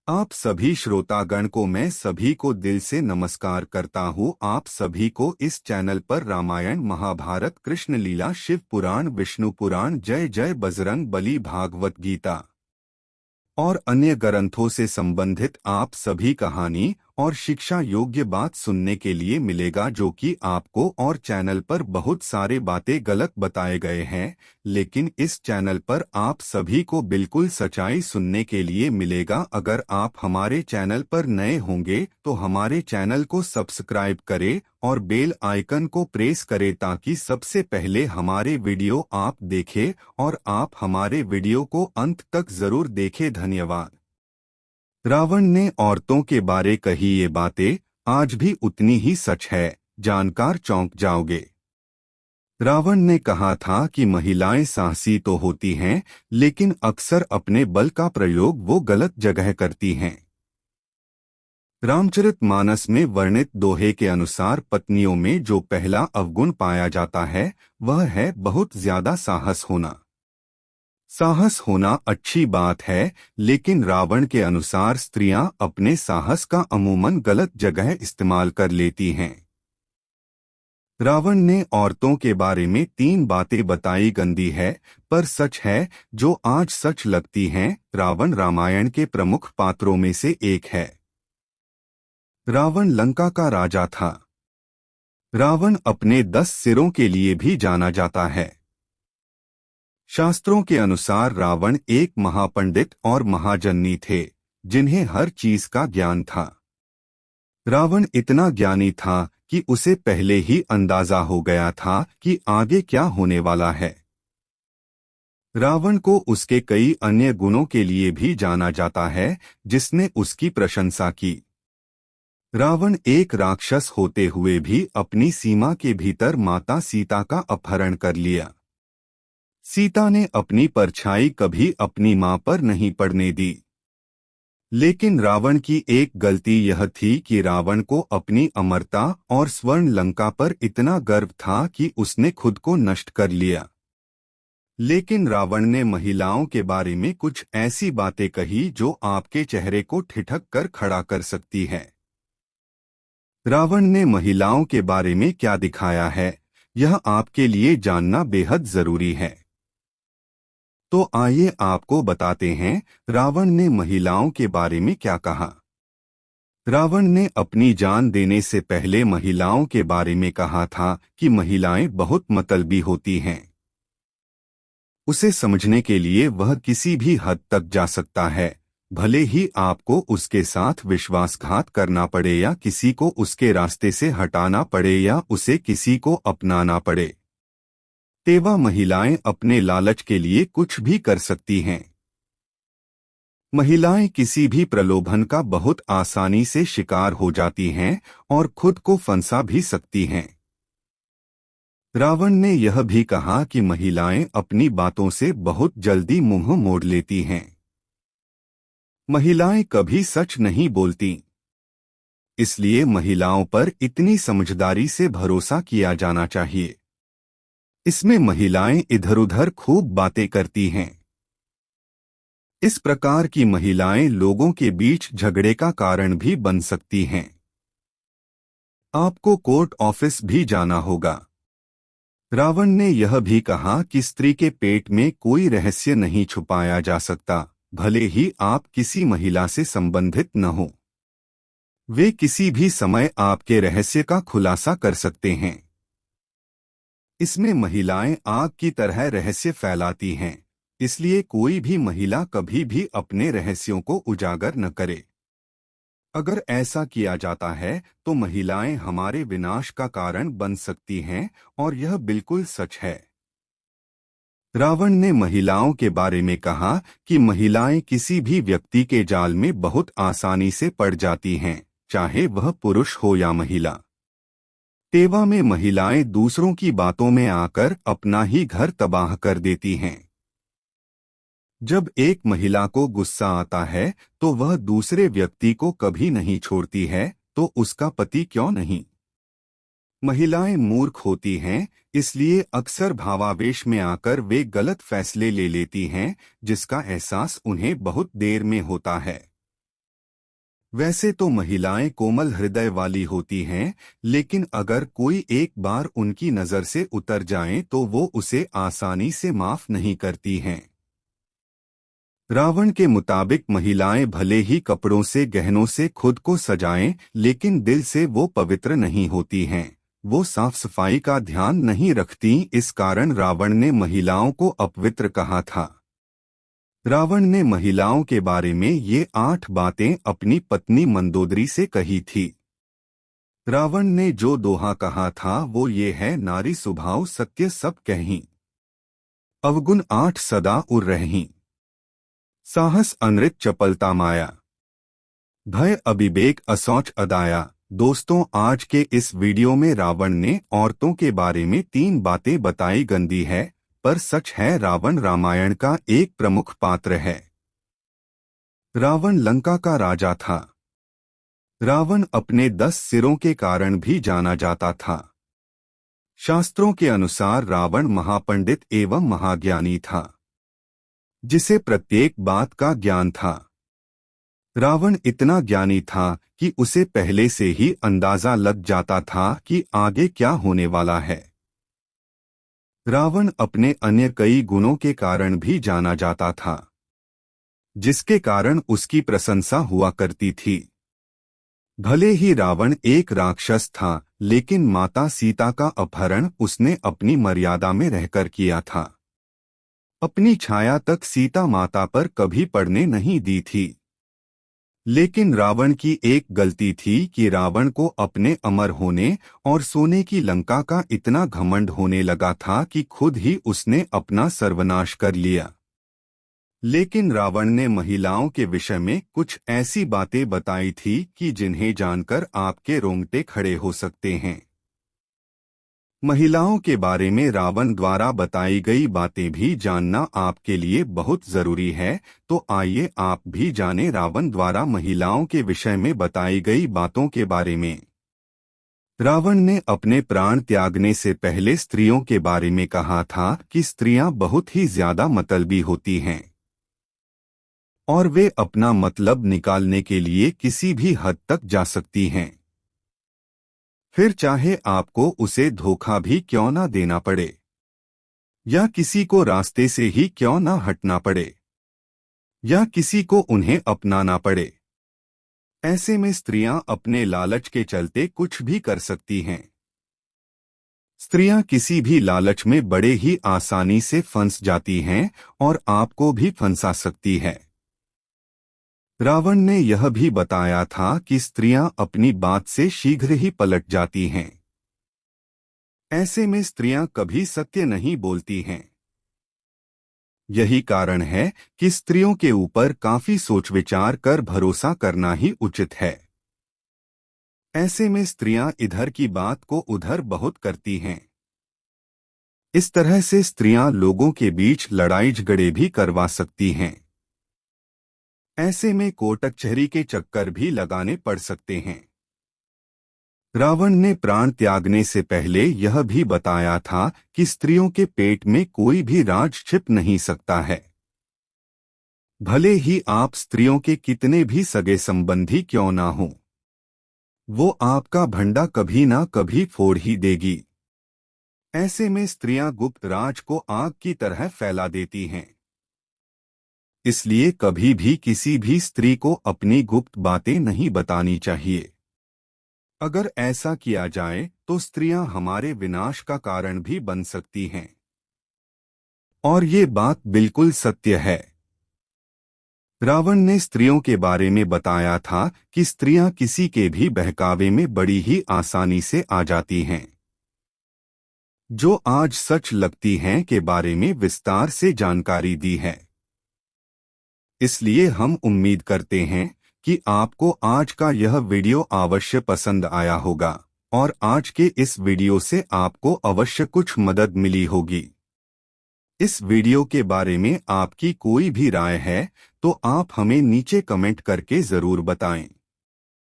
आप सभी श्रोतागण को मैं सभी को दिल से नमस्कार करता हूँ। आप सभी को इस चैनल पर रामायण, महाभारत, कृष्ण लीला, शिव पुराण, विष्णु पुराण, जय जय बजरंग बली, भागवत गीता और अन्य ग्रंथों से संबंधित आप सभी कहानी और शिक्षा योग्य बात सुनने के लिए मिलेगा, जो कि आपको और चैनल पर बहुत सारे बातें गलत बताए गए हैं, लेकिन इस चैनल पर आप सभी को बिल्कुल सच्चाई सुनने के लिए मिलेगा। अगर आप हमारे चैनल पर नए होंगे तो हमारे चैनल को सब्सक्राइब करें और बेल आइकन को प्रेस करें ताकि सबसे पहले हमारे वीडियो आप देखें और आप हमारे वीडियो को अंत तक जरूर देखें। धन्यवाद। रावण ने औरतों के बारे कही ये बातें आज भी उतनी ही सच है, जानकर चौंक जाओगे। रावण ने कहा था कि महिलाएं साहसी तो होती हैं, लेकिन अक्सर अपने बल का प्रयोग वो गलत जगह करती हैं। रामचरितमानस में वर्णित दोहे के अनुसार पत्नियों में जो पहला अवगुण पाया जाता है वह है बहुत ज्यादा साहस होना। साहस होना अच्छी बात है, लेकिन रावण के अनुसार स्त्रियां अपने साहस का अमूमन गलत जगह इस्तेमाल कर लेती हैं। रावण ने औरतों के बारे में 3 बातें बताई, गंदी है पर सच है, जो आज सच लगती हैं। रावण रामायण के प्रमुख पात्रों में से एक है। रावण लंका का राजा था। रावण अपने 10 सिरों के लिए भी जाना जाता है। शास्त्रों के अनुसार रावण एक महापंडित और महाजन्नी थे, जिन्हें हर चीज का ज्ञान था। रावण इतना ज्ञानी था कि उसे पहले ही अंदाजा हो गया था कि आगे क्या होने वाला है। रावण को उसके कई अन्य गुणों के लिए भी जाना जाता है, जिसने उसकी प्रशंसा की। रावण एक राक्षस होते हुए भी अपनी सीमा के भीतर माता सीता का अपहरण कर लिया। सीता ने अपनी परछाई कभी अपनी मां पर नहीं पड़ने दी। लेकिन रावण की एक गलती यह थी कि रावण को अपनी अमरता और स्वर्ण लंका पर इतना गर्व था कि उसने खुद को नष्ट कर लिया। लेकिन रावण ने महिलाओं के बारे में कुछ ऐसी बातें कही जो आपके चेहरे को ठिठक कर खड़ा कर सकती है। रावण ने महिलाओं के बारे में क्या दिखाया है, यह आपके लिए जानना बेहद जरूरी है। तो आइए आपको बताते हैं रावण ने महिलाओं के बारे में क्या कहा। रावण ने अपनी जान देने से पहले महिलाओं के बारे में कहा था कि महिलाएं बहुत मतलबी होती हैं। उसे समझने के लिए वह किसी भी हद तक जा सकता है, भले ही आपको उसके साथ विश्वासघात करना पड़े या किसी को उसके रास्ते से हटाना पड़े या उसे किसी को अपनाना पड़े। तेवा महिलाएं अपने लालच के लिए कुछ भी कर सकती हैं। महिलाएं किसी भी प्रलोभन का बहुत आसानी से शिकार हो जाती हैं और खुद को फंसा भी सकती हैं। रावण ने यह भी कहा कि महिलाएं अपनी बातों से बहुत जल्दी मुंह मोड़ लेती हैं। महिलाएं कभी सच नहीं बोलती, इसलिए महिलाओं पर इतनी समझदारी से भरोसा किया जाना चाहिए। इसमें महिलाएं इधर-उधर खूब बातें करती हैं। इस प्रकार की महिलाएं लोगों के बीच झगड़े का कारण भी बन सकती हैं। आपको कोर्ट ऑफिस भी जाना होगा। रावण ने यह भी कहा कि स्त्री के पेट में कोई रहस्य नहीं छुपाया जा सकता, भले ही आप किसी महिला से संबंधित न हो। वे किसी भी समय आपके रहस्य का खुलासा कर सकते हैं। इसमें महिलाएं आग की तरह रहस्य फैलाती हैं, इसलिए कोई भी महिला कभी भी अपने रहस्यों को उजागर न करे। अगर ऐसा किया जाता है तो महिलाएं हमारे विनाश का कारण बन सकती हैं और यह बिल्कुल सच है। रावण ने महिलाओं के बारे में कहा कि महिलाएं किसी भी व्यक्ति के जाल में बहुत आसानी से पड़ जाती हैं, चाहे वह पुरुष हो या महिला। तेवा में महिलाएं दूसरों की बातों में आकर अपना ही घर तबाह कर देती हैं। जब एक महिला को गुस्सा आता है तो वह दूसरे व्यक्ति को कभी नहीं छोड़ती है, तो उसका पति क्यों नहीं। महिलाएं मूर्ख होती हैं, इसलिए अक्सर भावावेश में आकर वे गलत फैसले ले लेती हैं, जिसका एहसास उन्हें बहुत देर में होता है। वैसे तो महिलाएं कोमल हृदय वाली होती हैं, लेकिन अगर कोई एक बार उनकी नजर से उतर जाए तो वो उसे आसानी से माफ नहीं करती हैं। रावण के मुताबिक महिलाएं भले ही कपड़ों से गहनों से खुद को सजाएं, लेकिन दिल से वो पवित्र नहीं होती हैं। वो साफ सफाई का ध्यान नहीं रखती, इस कारण रावण ने महिलाओं को अपवित्र कहा था। रावण ने महिलाओं के बारे में ये 8 बातें अपनी पत्नी मंदोदरी से कही थी। रावण ने जो दोहा कहा था वो ये है, नारी स्वभाव सत्य सब कहीं, अवगुण 8 सदा उर रहीं, साहस अनृत चपलता माया, भय अविवेक असौच अदाया। दोस्तों, आज के इस वीडियो में रावण ने औरतों के बारे में 3 बातें बताई। गंदी है, पर सच है, रावण रामायण का एक प्रमुख पात्र है। रावण लंका का राजा था। रावण अपने 10 सिरों के कारण भी जाना जाता था। शास्त्रों के अनुसार रावण महापंडित एवं महाज्ञानी था, जिसे प्रत्येक बात का ज्ञान था। रावण इतना ज्ञानी था कि उसे पहले से ही अंदाजा लग जाता था कि आगे क्या होने वाला है। रावण अपने अन्य कई गुणों के कारण भी जाना जाता था, जिसके कारण उसकी प्रशंसा हुआ करती थी। भले ही रावण एक राक्षस था, लेकिन माता सीता का अपहरण उसने अपनी मर्यादा में रहकर किया था। अपनी छाया तक सीता माता पर कभी पड़ने नहीं दी थी। लेकिन रावण की एक गलती थी कि रावण को अपने अमर होने और सोने की लंका का इतना घमंड होने लगा था कि खुद ही उसने अपना सर्वनाश कर लिया। लेकिन रावण ने महिलाओं के विषय में कुछ ऐसी बातें बताई थी कि जिन्हें जानकर आपके रोंगटे खड़े हो सकते हैं। महिलाओं के बारे में रावण द्वारा बताई गई बातें भी जानना आपके लिए बहुत जरूरी है, तो आइए आप भी जानें रावण द्वारा महिलाओं के विषय में बताई गई बातों के बारे में। रावण ने अपने प्राण त्यागने से पहले स्त्रियों के बारे में कहा था कि स्त्रियां बहुत ही ज्यादा मतलबी होती हैं और वे अपना मतलब निकालने के लिए किसी भी हद तक जा सकती हैं, फिर चाहे आपको उसे धोखा भी क्यों ना देना पड़े या किसी को रास्ते से ही क्यों ना हटना पड़े या किसी को उन्हें अपनाना पड़े। ऐसे में स्त्रियां अपने लालच के चलते कुछ भी कर सकती हैं। स्त्रियां किसी भी लालच में बड़े ही आसानी से फंस जाती हैं और आपको भी फंसा सकती है। रावण ने यह भी बताया था कि स्त्रियां अपनी बात से शीघ्र ही पलट जाती हैं। ऐसे में स्त्रियां कभी सत्य नहीं बोलती हैं। यही कारण है कि स्त्रियों के ऊपर काफी सोच विचार कर भरोसा करना ही उचित है। ऐसे में स्त्रियां इधर की बात को उधर बहुत करती हैं। इस तरह से स्त्रियां लोगों के बीच लड़ाई झगड़े भी करवा सकती हैं। ऐसे में कोर्ट कचहरी के चक्कर भी लगाने पड़ सकते हैं। रावण ने प्राण त्यागने से पहले यह भी बताया था कि स्त्रियों के पेट में कोई भी राज छिप नहीं सकता है। भले ही आप स्त्रियों के कितने भी सगे संबंधी क्यों ना हो, वो आपका भंडा कभी ना कभी फोड़ ही देगी। ऐसे में स्त्रियां गुप्त राज को आग की तरह फैला देती हैं। इसलिए कभी भी किसी भी स्त्री को अपनी गुप्त बातें नहीं बतानी चाहिए। अगर ऐसा किया जाए तो स्त्रियां हमारे विनाश का कारण भी बन सकती हैं। और ये बात बिल्कुल सत्य है। रावण ने स्त्रियों के बारे में बताया था कि स्त्रियां किसी के भी बहकावे में बड़ी ही आसानी से आ जाती हैं। जो आज सच लगती हैं के बारे में विस्तार से जानकारी दी है। इसलिए हम उम्मीद करते हैं कि आपको आज का यह वीडियो अवश्य पसंद आया होगा और आज के इस वीडियो से आपको अवश्य कुछ मदद मिली होगी। इस वीडियो के बारे में आपकी कोई भी राय है तो आप हमें नीचे कमेंट करके जरूर बताएं।